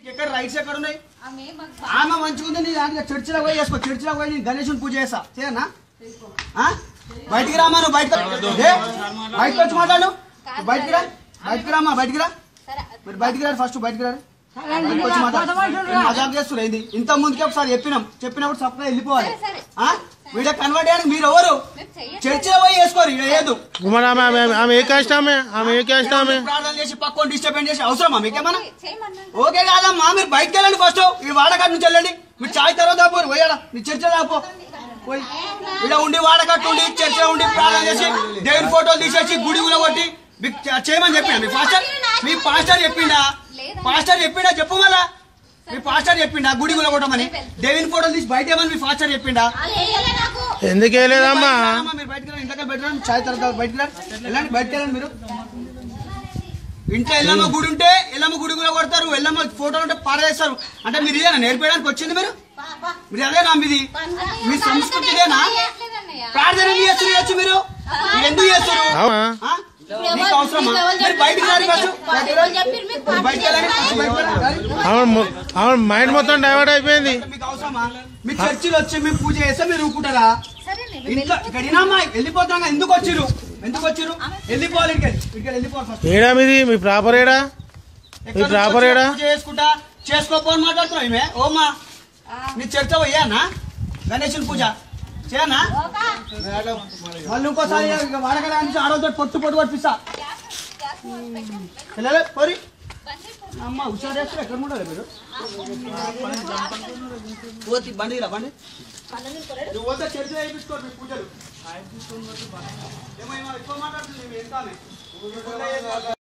ఎక్కడ రైట్స్ ఎక్కడ ఉన్నాయి? ఆమె మంచిగా ఉంది. నీ దాంట్లో చర్చిలో పోయి చేసుకో. చర్చిలో పోయి నేను గణేశుని పూజ చేస్తా. చేయనా? బయటికి రామా. నువ్వు బయటకు వచ్చి మాట్లాడు. బయటికి రా. బయటికి రామా. బయటికి రా. మీరు బయటికి రారు. ఫస్ట్ బయటికి రారు. మజాక్ చేస్తున్నారు. ఏంది ఇంత ముందుకే ఒకసారి చెప్పినప్పుడు సప్లై వెళ్ళిపోవాలి. వీడియో కన్వర్ట్ చేయడానికి మీరు ఎవరు? చర్చిలో పోయి వేసుకోరు. లేదు ప్రార్థన చేసి పక్కన డిస్టర్బెన్స్ చేసి అవసరమా మీకేమన్నా? ఓకే కాదమ్మా. మీరు బయటకు వెళ్ళండి. ఫస్ట్ ఈ వాడకట్టు నుంచి వెళ్ళండి. మీరు చాయ్ తర్వాత పోరు. పోయాడా నీ చర్చలో దాపో. పోయి ఇలా ఉండి వాడకట్టు ఉండి చర్చలో ఉండి ప్రార్థన చేసి దేవుని ఫోటోలు తీసేసి గుడి కూడా కొట్టి చేయమని చెప్పిండా మీ పాస్టర్? మీ పాస్టర్ చెప్పిండా? చెప్పు మళ్ళా. మీ పాస్టర్ చెప్పిండా గుడి కూడా కొట్టమని? దేవుని ఫోటోలు తీసి బయట ఏమని మీ పాస్టర్ చెప్పిండా? ఎందుకు వెళ్ళలేదమ్మా? మీరు బయటకు ఇంట్లో బయట చాయ్ తర్వాత బయటకు వెళ్ళండి. బయటకు వెళ్ళండి. మీరు ఇంట్లో ఎల్లమ్మ గుడి ఉంటే ఎల్లమ్మ గుడి కూడా కొడతారు. ఎల్లమ్మ ఫోటోలు ఉంటే పారేస్తారు. అంటే మీరు ఇదేనా నేర్పేయడానికి వచ్చింది? మీరు అదేనా? మీ సంస్కృతి ఇదేనా? ప్రార్థన చేయొచ్చు. మీరు ఎందుకు చేస్తారు? మీకు అవసరమా? మీరు బయటకు రాలి. మైండ్ మొత్తం డైవర్ట్ అయిపోయింది. మీకు అవసరమా? మీ చర్చిలో వచ్చి మేము పూజ చేస్తే మీరు ఊరుకుంటారా? ఇంట్లో గడినామా వెళ్ళిపోతాం. ఎందుకు వచ్చిరు? వెళ్ళిపోవాలి. ఏడా మీది? మీ ప్రాపర్ ఏడా? చేసుకుంటా చేసుకోపోని మాట్లాడుతున్నావు. ఈమె ఓమా నీ చర్చ పోయానా? గణేశుని పూజ చేయనా? మళ్ళీ ఇంకోసారి వాడకడా నుంచి ఆడవతో పొట్టు పట్టిస్తా. పోరి అమ్మ హుషారు చేస్తారు. ఎక్కడ ఉండాలి మీరు? బండి చర్చ చేయించుకోరు మీ పూజలు. ఏమో ఎక్కువ మాట్లాడుతుంది.